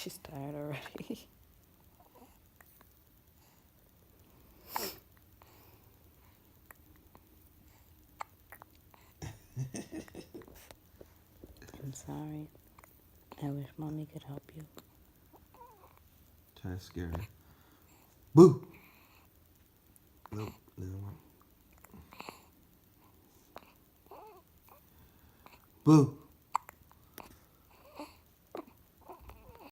She's tired already. I'm sorry. I wish mommy could help you. Try to scare her. Boo! Nope, doesn't work. Boo!